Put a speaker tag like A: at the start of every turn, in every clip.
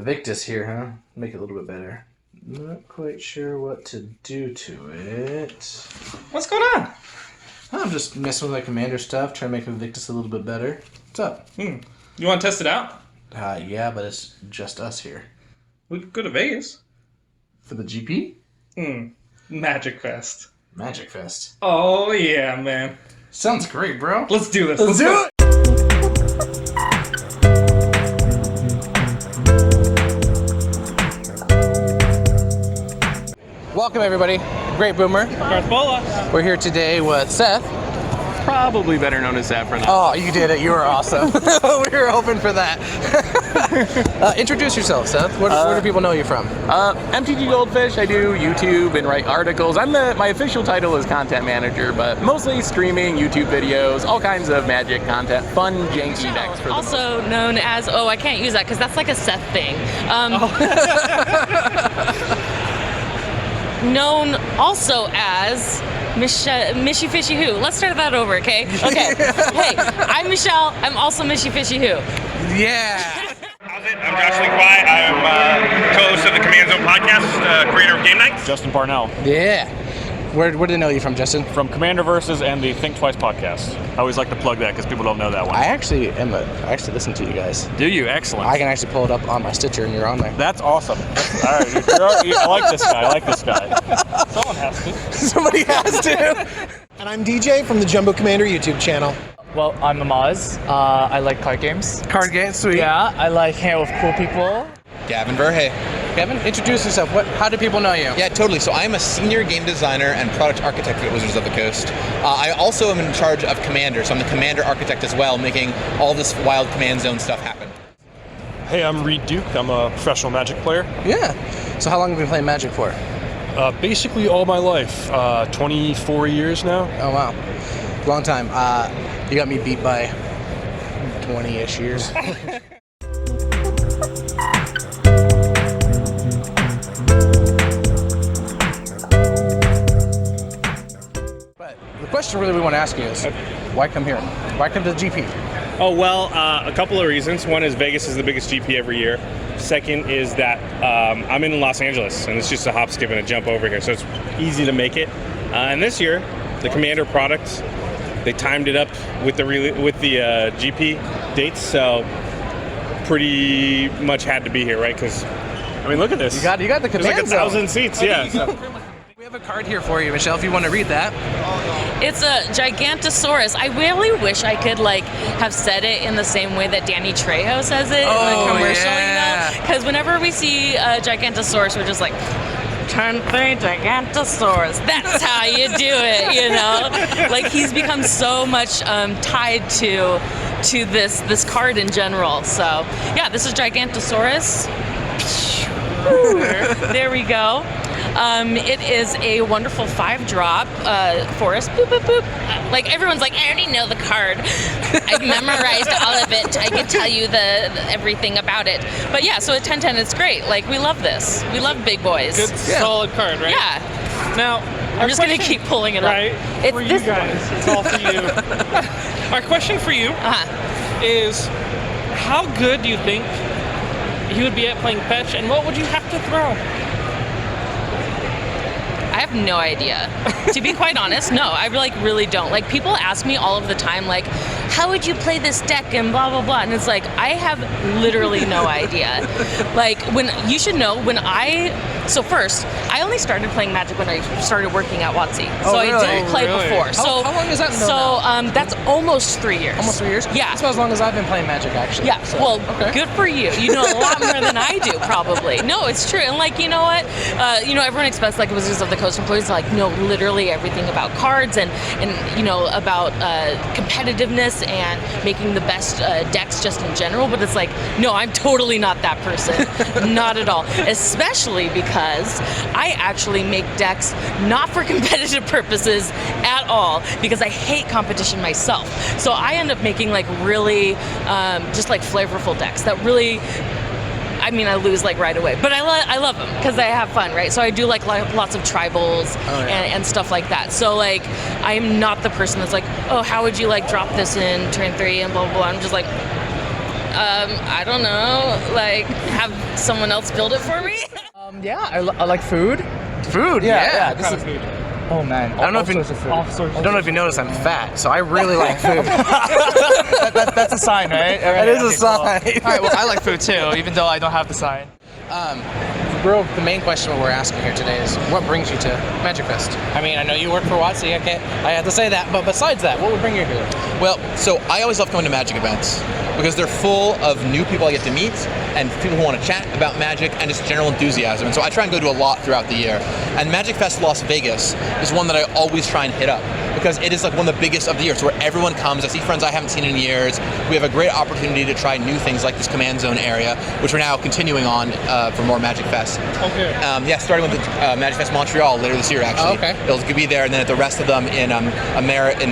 A: Victus here, huh? Make it a little bit better. Not quite sure what to do to it.
B: What's going on?
A: I'm just messing with my commander stuff, trying to make Victus a little bit better. What's up?
B: You want to test it out?
A: Yeah, but it's just us here.
B: We could go to Vegas.
A: For the GP?
B: Magic Fest.
A: Magic Fest.
B: Oh, yeah, man.
A: Sounds great, bro.
B: Let's do this.
A: Let's do it! Welcome, everybody. Great Boomer.
B: Darth Bolas.
A: We're here today with Seth.
C: Probably better known as Saffron.
A: Oh, you did it. You were awesome. We were hoping for that. Introduce yourself, Seth. Where do people know you from?
C: MTG Goldfish. I do YouTube and write articles. My official title is content manager, but mostly streaming, YouTube videos, all kinds of Magic content, fun, janky decks. For
D: also known as, I can't use that because that's like a Seth thing. Known also as Mishy Fishy Who. Let's start that over, okay? Okay. Hey, I'm Michelle. I'm also Mishy Fishy Who.
A: Yeah.
E: How's it? I'm Josh Linkwai. I'm co-host of the Command Zone podcast, creator of Game Nights.
F: Justin Parnell.
A: Yeah. Where do they know you from, Justin?
F: From Commander Versus and the Think Twice podcast. I always like to plug that because people don't know that one.
A: I actually listen to you guys.
F: Do you? Excellent.
A: I can actually pull it up on my Stitcher and you're on there.
F: That's awesome. All right. I like this guy. Someone has to.
A: Somebody has to.
G: And I'm DJ from the Jumbo Commander YouTube channel.
H: Well, I'm Amaz. I like card games.
A: Card games, sweet.
H: Yeah, I like hanging out with cool people.
I: Gavin Verhey.
A: Kevin, introduce yourself. How do people know you?
I: Yeah, totally. So I'm a senior game designer and product architect at Wizards of the Coast. I also am in charge of Commander, so I'm the Commander architect as well, making all this wild Command Zone stuff happen.
F: Hey, I'm Reed Duke. I'm a professional Magic player.
A: Yeah. So how long have you been playing Magic for?
F: Basically all my life. 24 years now.
A: Oh, wow. Long time. You got me beat by 20-ish years. The question really we want to ask you is, why come here? Why come to the GP?
E: Oh, well, a couple of reasons. One is Vegas is the biggest GP every year. Second is that I'm in Los Angeles, and it's just a hop, skip, and a jump over here, so it's easy to make it. And this year, the Commander product, they timed it up with the GP dates, so pretty much had to be here, right? Because, I mean, look at this.
A: You got the Command
E: There's like 1,000 seats, yeah.
A: We have a card here for you, Michelle, if you want to read that.
D: It's a Gigantosaurus. I really wish I could have said it in the same way that Danny Trejo says it in the commercial,
A: yeah.
D: Because whenever we see a Gigantosaurus, we're just like, turn 3 Gigantosaurus. That's how you do it, Like, he's become so much tied to this card in general. So yeah, this is Gigantosaurus. There we go. It is a wonderful 5-drop forest. Boop, boop, boop. Like, everyone's like, I already know the card. I've memorized all of it. I can tell you the everything about it. But yeah, so at 10/10, it's great. Like, we love this. We love big boys.
B: Good, solid card, right?
D: Yeah.
B: Now,
D: I'm just going to keep pulling it up.
B: Right, for you guys. It's all for you. Our question for you is, how good do you think he would be at playing fetch, and what would you have to throw?
D: I have no idea. To be quite honest, no, I really don't. Like, people ask me all of the time, like, how would you play this deck and blah, blah, blah. And it's like, I have literally no idea. Like, so first, I only started playing Magic when I started working at WotC. So
A: really?
D: I didn't play before.
A: How long is that now?
D: That's almost 3 years.
A: Almost 3 years?
D: Yeah.
A: That's about as long as I've been playing Magic, actually.
D: Yeah,
A: so,
D: well,
A: okay.
D: Good for you. You know a lot more than I do, probably. No, it's true. And, like, you know what? Everyone expects, like, Wizards of the Coast employees, like, know literally everything about cards and about competitiveness and making the best decks just in general. But it's like, no, I'm totally not that person. Not at all. Especially because I actually make decks not for competitive purposes at all, because I hate competition myself. So I end up making really just flavorful decks that really, I lose right away, but I love them because I have fun, right? So I do lots of tribals and stuff like that. So I'm not the person that's like, oh, how would you drop this in turn 3 and blah blah blah. I'm just like, I don't know, like have someone else build it for me.
H: Yeah, I like food.
A: Food, yeah.
H: This is
B: food.
H: Oh man,
A: I don't know if you I don't know if you noticed I'm fat, so I really like food.
H: that's a sign, right?
A: That is a sign.
H: All right, well, I like food too, even though I don't have the sign.
A: The main question we're asking here today is, what brings you to Magic Fest? I mean, I know you work for WotC, I have to say that, but besides that, what would bring you here?
I: Well, so I always love coming to Magic events because they're full of new people I get to meet and people who want to chat about Magic and just general enthusiasm. And so I try and go to a lot throughout the year. And Magic Fest Las Vegas is one that I always try and hit up because it is like one of the biggest of the year. It's where everyone comes. I see friends I haven't seen in years. We have a great opportunity to try new things like this Command Zone area, which we're now continuing on for more Magic Fest.
B: Okay.
I: Starting with the Magic Fest Montreal later this year, actually.
A: Oh, okay.
I: It'll be there, and then at the rest of them in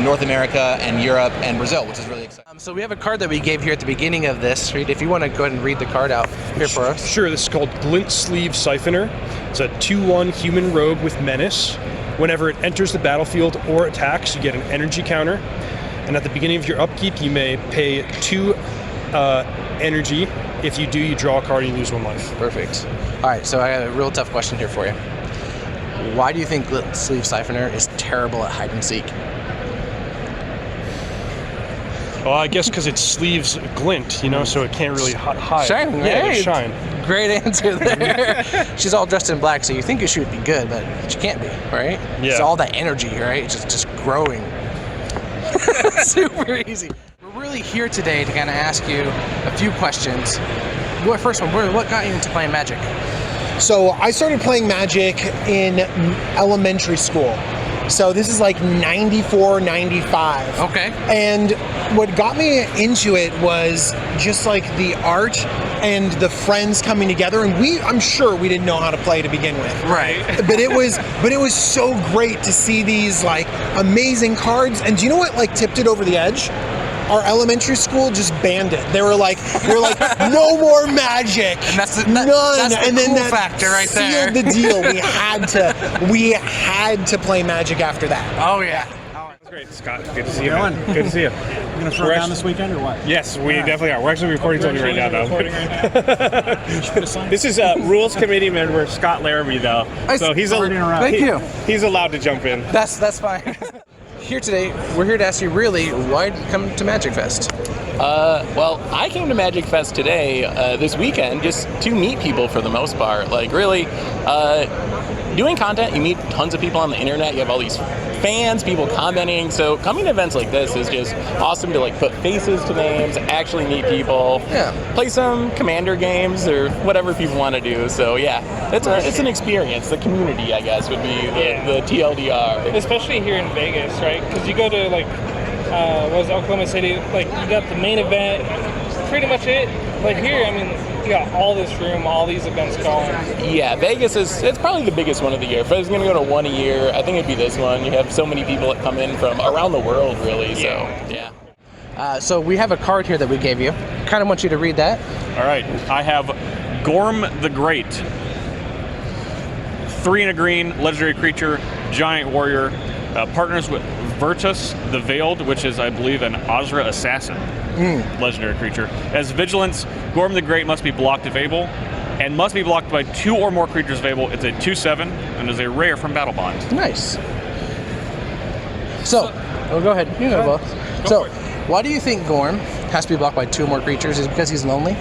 I: North America and Europe and Brazil, which is really exciting.
A: So we have a card that we gave here at the beginning of this. Reed, if you want to go ahead and read the card out here for us.
J: Sure, this is called Glint Sleeve Siphoner. It's a 2/1 human rogue with Menace. Whenever it enters the battlefield or attacks, you get an energy counter. And at the beginning of your upkeep, you may pay 2 energy. If you do, you draw a card and you lose 1 life.
A: Perfect. All right, so I have a real tough question here for you. Why do you think Glint Sleeve Siphoner is terrible at hide and seek?
J: Well, I guess because its sleeves glint, so it can't really hide.
A: Shine,
J: yeah,
A: right?
J: they shine.
A: Great answer there. She's all dressed in black, so you think she would be good, but she can't be, right?
J: Yeah.
A: It's all that energy, right? It's just growing. Super easy. We're really here today to kind of ask you a few questions. First one, what got you into playing Magic?
G: So I started playing Magic in elementary school. So this is like 94, 95.
A: Okay.
G: And what got me into it was just like the art and the friends coming together. And I'm sure we didn't know how to play to begin with.
A: Right.
G: But it was so great to see these like amazing cards. And do you know what like tipped it over the edge? Our elementary school just banned it. They were like, no more Magic.
A: And that's the
G: none.
A: and then that factor right there.
G: Sealed the deal. We had to play Magic after that.
A: Oh yeah.
E: That's great, Scott. Good to see you. Man. Good to see you.
F: You gonna throw down this weekend or what?
E: Yes, we definitely are. We're actually recording something right now, though. This is Rules Committee member Scott Larrabee, though. So he's
A: Thank you.
E: He's allowed to jump in.
A: That's fine. Here today, we're here to ask you really, why'd you come to Magic Fest?
C: Well, I came to Magic Fest today, this weekend, just to meet people for the most part. Like, really, doing content, you meet tons of people on the internet, you have all these fans, people commenting, so coming to events like this is just awesome to like put faces to names, actually meet people, play some Commander games or whatever people want to do. So yeah, it's an experience. The community, I guess, would be the TLDR.
B: Especially here in Vegas, right? Because you go to like, Oklahoma City, like you got the main event, pretty much it. But here, I mean, you got all this room, all these events going.
C: Yeah, Vegas it's probably the biggest one of the year. If I was going to go to one a year, I think it'd be this one. You have so many people that come in from around the world, really. So, yeah.
A: So we have a card here that we gave you. Kind of want you to read that.
F: All right, I have Gorm the Great. 3 and a green, legendary creature, giant warrior. Partners with Virtus the Veiled, which is, I believe, an Azra assassin. Legendary creature. As vigilance, Gorm the Great must be blocked if able, and must be blocked by 2 or more creatures if able. It's a 2/7 and is a rare from Battle Bond.
A: Nice. So, go ahead. You go, Bolas. So, why do you think Gorm has to be blocked by 2 or more creatures? Is it because he's lonely?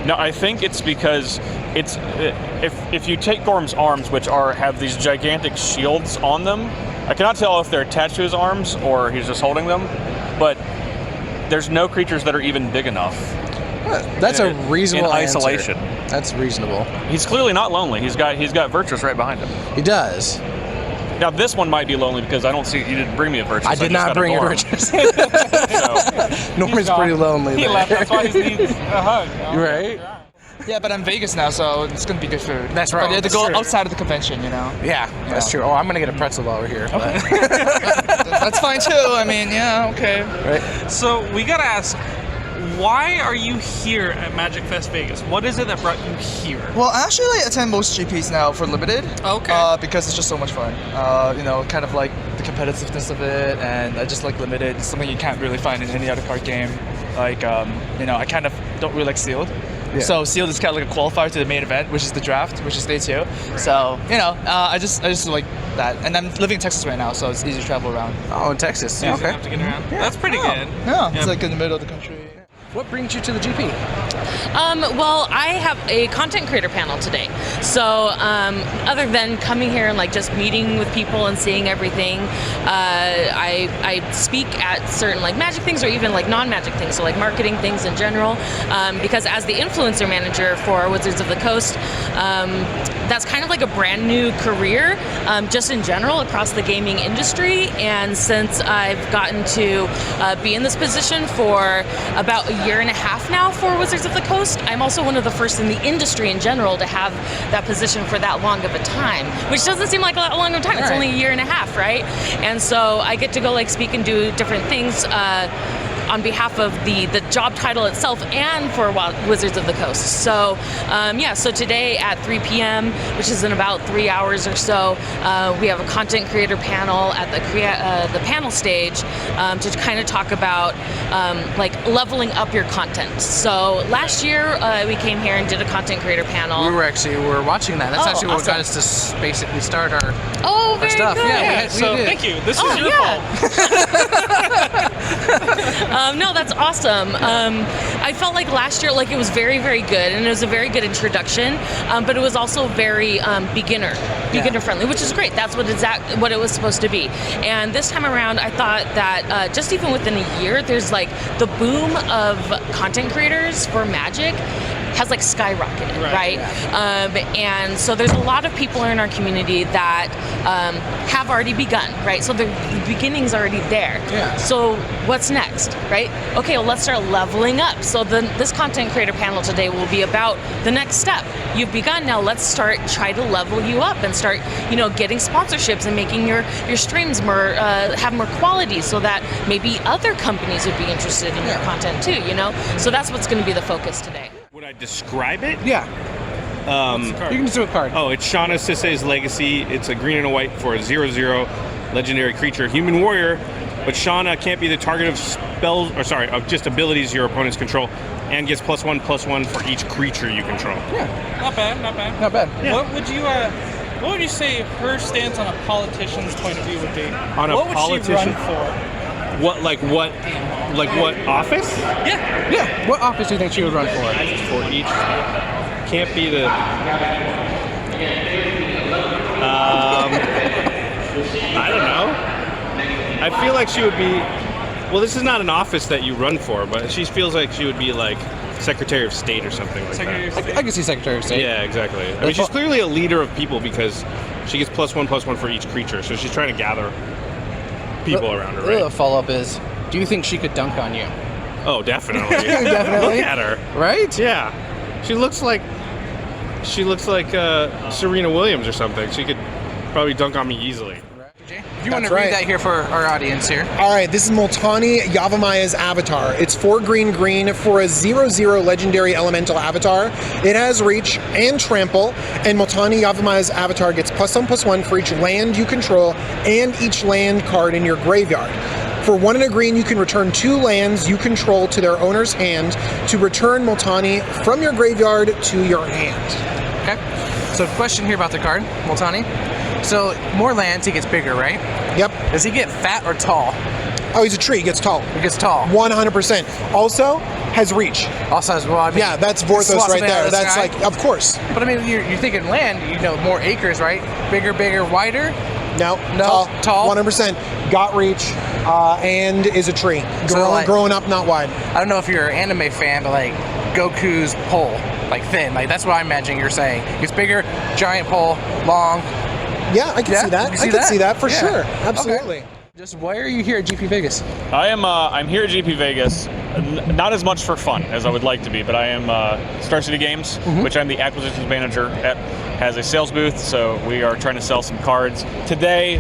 F: No, I think it's because it's if you take Gorm's arms, which have these gigantic shields on them. I cannot tell if they're attached to his arms or he's just holding them, but there's no creatures that are even big enough.
A: That's a reasonable
F: in isolation.
A: Answer. That's reasonable.
F: He's clearly not lonely. He's got Virtus right behind him.
A: He does.
F: Now this one might be lonely because I don't see you didn't bring me a Virtus.
A: I did not bring a Virtus. Norman's pretty lonely.
H: He left. That's why he needs a hug.
A: Right.
H: Yeah, but I'm Vegas now, so it's gonna be good food.
A: That's right.
H: But you have to go outside of the convention,
A: Yeah, that's true. Oh, I'm gonna get a pretzel while we're here. Okay.
H: That's fine too. I mean, yeah, okay.
A: Right.
B: So we gotta ask, why are you here at Magic Fest Vegas? What is it that brought you here?
H: Well, I actually attend most GPs now for limited.
B: Okay.
H: Because it's just so much fun. Kind of like the competitiveness of it, and I just like limited. It's something you can't really find in any other card game. Like, I kind of don't really like sealed.
A: Yeah.
H: So sealed is kind of like a qualifier to the main event, which is the draft, which is day 2. So I just like that. And I'm living in Texas right now, so it's easy to travel around.
A: Oh, in Texas.
H: Yeah.
A: Okay.
B: To get around. That's pretty
H: Oh,
B: good.
H: Yeah, it's like in the middle of the country.
A: What brings you to the GP?
D: Well, I have a content creator panel today. So other than coming here and like just meeting with people and seeing everything, I speak at certain like magic things or even like non-magic things, so like marketing things in general. Because as the influencer manager for Wizards of the Coast, that's kind of like a brand new career just in general across the gaming industry. And since I've gotten to be in this position for about a year and a half now for Wizards of the Coast, I'm also one of the first in the industry in general to have that position for that long of a time, which doesn't seem like a lot long of a time. It's only a year and a half, right? And so I get to go like speak and do different things on behalf of the job title itself and for Wizards of the Coast. So so today at 3 p.m., which is in about 3 hours or so, we have a content creator panel at the panel stage to kind of talk about like leveling up your content. So last year we came here and did a content creator panel.
A: We were watching that. That's actually what
D: awesome.
A: got us to basically start our
D: Very
A: stuff.
D: good.
A: Yeah, we
B: So
A: did.
B: thank you. This is your fault.
D: No, that's awesome. I felt like last year, like it was very, very good, and it was a very good introduction. But it was also very beginner friendly, which is great. That's what it was supposed to be. And this time around, I thought that just even within a year, there's like the boom of content creators for Magic has like skyrocketed, right? And so there's a lot of people in our community that have already begun, right? So the beginning's already there.
A: Yeah.
D: So what's next, right? Okay, well, let's start leveling up. So this content creator panel today will be about the next step. You've begun, now let's try to level you up and start, getting sponsorships and making your streams more have more quality, so that maybe other companies would be interested in your content too. So that's what's going to be the focus today.
E: Would I describe it?
A: Yeah. You can just do a card.
E: Oh, it's Shauna Sisse's Legacy. It's a green and a white for a 0/0 legendary creature, human warrior. But Shauna can't be the target of spells, of just abilities your opponents control, and gets +1/+1 for each creature you control.
A: Yeah.
B: Not bad.
A: Not bad.
E: Yeah.
B: What would you say her stance on a politician's point of view would be?
E: On a
B: what would
E: politician?
B: she run for?
E: What office?
B: Yeah.
A: Yeah. What office do you think she would run for?
E: For each. Can't be the. I don't know. I feel like she would be. Well, this is not an office that you run for, but she feels like she would be like Secretary of State or something like that.
A: I can see Secretary of State.
E: Yeah, exactly. I mean, she's clearly a leader of people because she gets +1/+1 for each creature, so she's trying to gather people around her, right?
A: The follow-up is, do you think she could dunk on you?
E: Oh, definitely.
A: Definitely.
E: Look at her.
A: Right?
E: Yeah. She looks like Serena Williams or something. She could probably dunk on me easily.
A: You want to read that here for our audience here?
G: All right, this is Multani Yavamaya's avatar. It's 4 green for a 0/0 legendary elemental avatar. It has reach and trample, and Multani Yavamaya's avatar gets +1/+1 for each land you control and each land card in your graveyard. For 1 and a green, you can return 2 lands you control to their owner's hand to return Multani from your graveyard to your hand.
A: Okay. So question here about the card, Multani. So more lands, he gets bigger, right?
G: Yep.
A: Does he get fat or tall?
G: Oh, he's a tree. He gets tall.
A: He gets tall.
G: 100%. Also has reach.
A: Also has, well, I mean,
G: yeah, that's Vorthos right there. That's like, of course.
A: But I mean, you're thinking land, more acres, right? Bigger, wider?
G: No.
A: Tall.
G: 100%. Got reach and is a tree. Growing up, not wide.
A: I don't know if you're an anime fan, but like Goku's pole, like thin. Like that's what I'm imagining you're saying. It's bigger, giant pole, long.
G: Yeah, I can see that. I can see that for sure. Absolutely.
A: Okay. Just why are you here at GP Vegas?
F: I'm here at GP Vegas, not as much for fun as I would like to be, but I am Star City Games, which I'm the acquisitions manager at, has a sales booth, so we are trying to sell some cards. Today,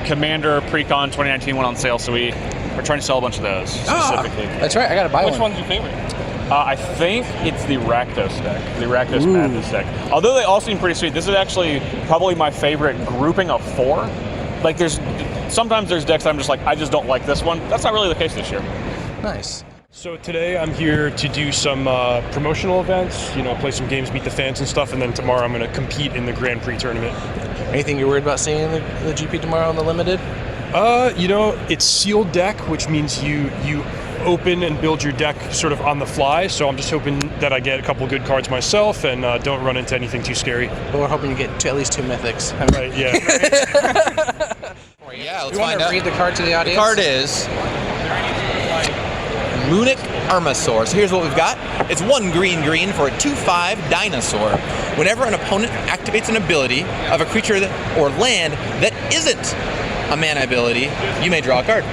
F: Commander Precon 2019 went on sale, so we are trying to sell a bunch of those specifically.
A: That's right, I gotta buy one.
B: Which one's your favorite?
F: I think it's the Rakdos deck, the Rakdos Madness deck. Although they all seem pretty sweet, this is actually probably my favorite grouping of 4. Like sometimes there's decks I'm just like, I just don't like this one. That's not really the case this year.
A: Nice.
J: So today I'm here to do some promotional events, play some games, meet the fans and stuff, and then tomorrow I'm going to compete in the Grand Prix tournament.
A: Anything you're worried about seeing in the GP tomorrow on the limited?
J: It's sealed deck, which means you open and build your deck sort of on the fly, so I'm just hoping that I get a couple good cards myself and don't run into anything too scary.
A: But we're hoping you get at least 2 mythics.
J: Right, yeah.
I: Yeah, let's
A: You want
I: find
A: to
I: out.
A: read the card to the
I: The
A: audience?
I: card is Runic Armasaur. So here's what we've got. It's 1 green for a 2/5 dinosaur. Whenever an opponent activates an ability of a creature or land that isn't a mana ability, you may draw a card.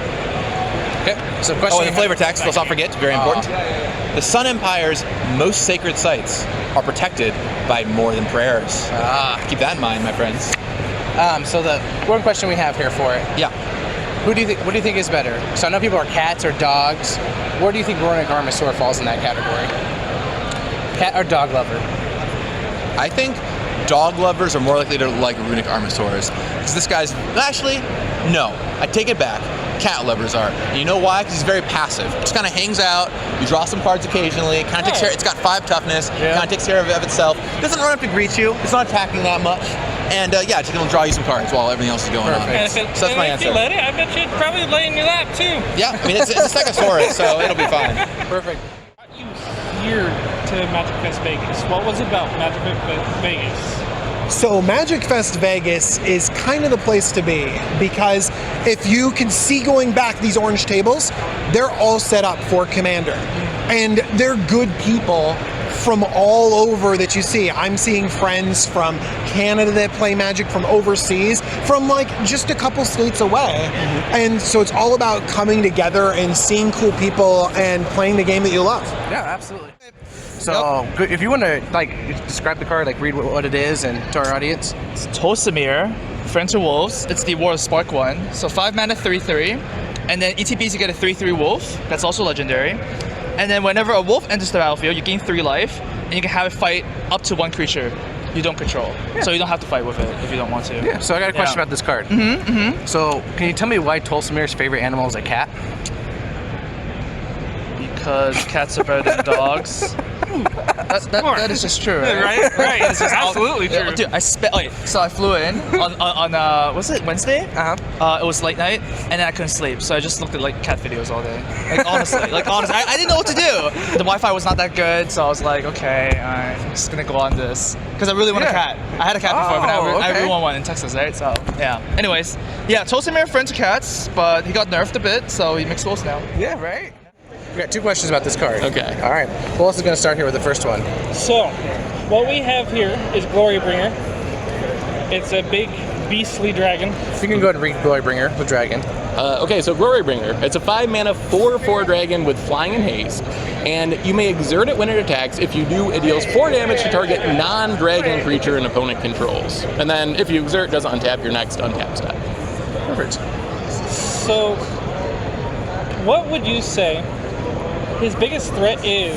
A: Okay. So question.
I: Oh, and the flavor text, let's not forget, very important. The Sun Empire's most sacred sites are protected by more than prayers. Keep that in mind, my friends.
A: So the one question we have here for it.
I: Yeah.
A: What do you think is better? So I know people are cats or dogs. Where do you think Runic Armasaur falls in that category? Cat or dog lover?
I: I think dog lovers are more likely to like Runic Armasaurs. Because this guy's... Actually, no. I take it back. Cat lovers are. And you know why? Because he's very passive. Just kind of hangs out. You draw some cards occasionally. Kind of takes care. It's got 5 toughness. Kind of takes care of itself. Doesn't run up to greet you. It's not attacking that much. And yeah, it's gonna draw you some cards while everything else is going on.
B: And
I: So that's my
B: if
I: answer.
B: you let it, I bet you'd probably lay in your lap too.
I: Yeah, I mean it's a Stegosaurus, so it'll be fine.
A: Perfect.
B: You here to Magic Fest Vegas? What was it about Magic Fest Vegas?
G: So Magic Fest Vegas is kind of the place to be because if you can see going back these orange tables, they're all set up for Commander. And they're good people from all over that you see. I'm seeing friends from Canada that play Magic, from overseas, from like just a couple states away. And so it's all about coming together and seeing cool people and playing the game that you love.
A: Yeah, absolutely. So if you want to describe the card, read what it is and to our audience.
H: It's Tolsimir, Friends of Wolves. It's the War of Spark one. So 5 mana, 3/3. And then ETBs, you get a 3/3 wolf. That's also legendary. And then whenever a wolf enters the battlefield, you gain 3 life, and you can have it fight up to 1 creature you don't control. Yeah. So you don't have to fight with it if you don't want to.
A: Yeah, so I got a question about this card. So can you tell me why Tolsimir's favorite animal is a cat?
H: Because cats are better than dogs. That is just true, right?
B: Right. It's just absolutely true.
H: Dude, so I flew in on was it Wednesday? It was late night, and then I couldn't sleep, so I just looked at cat videos all day. Honestly, I didn't know what to do. The Wi-Fi was not that good, so I was like, okay, alright, I'm just gonna go on this because I really want a cat. I had a cat before, but I really want one in Texas, right? So yeah. Anyways, yeah, Tolsimir friends with cats, but he got nerfed a bit, so he makes wolves now.
A: Yeah, right. We got 2 questions about this card.
C: Okay.
A: All right. Bolas is going to start here with the first one.
B: So, what we have here is Glorybringer. It's a big, beastly dragon.
A: You can go ahead and read Glorybringer, the dragon.
C: Okay, so Glorybringer. It's a 5 mana 4/4 dragon with flying and haste, and you may exert it when it attacks. If you do, it deals 4 damage to target non-dragon creature an opponent controls. And then if you exert, it doesn't untap your next untap step.
A: Perfect.
B: So, what would you say his biggest threat is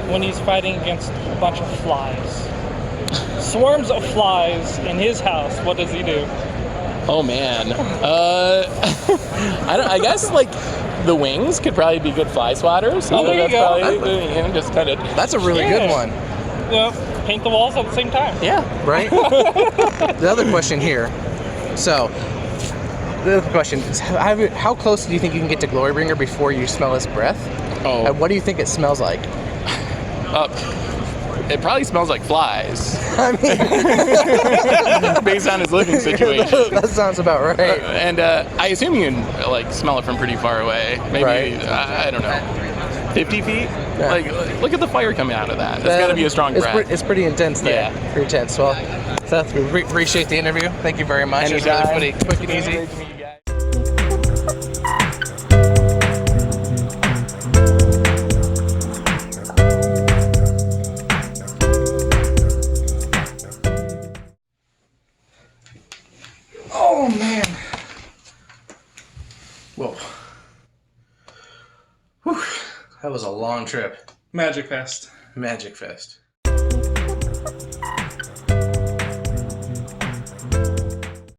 B: when he's fighting against a bunch of flies? Swarms of flies in his house, what does he do?
C: Oh man, I guess the wings could probably be good fly swatters.
B: Oh, there you go.
C: Just kind of.
A: That's a really good one.
B: Well, paint the walls at the same time.
A: Yeah. Right? The other question here. So, the other question is, how close do you think you can get to Glorybringer before you smell his breath?
C: Oh.
A: And what do you think it smells like?
C: It probably smells like flies.
A: I mean,
C: based on his living situation.
A: That sounds about right.
C: And I assume you can smell it from pretty far away. Maybe
A: Right.
C: I don't know, 50 feet. Yeah. Look at the fire coming out of that. That's got to be a strong breath.
A: It's pretty intense there.
C: Yeah.
A: Pretty intense. Well, Seth, we appreciate the interview. Thank you very much. It was really quick and easy.
C: Great to meet you guys.
A: Oh man. Whoa. Whew. That was a long trip.
B: Magic Fest.
A: Magic Fest.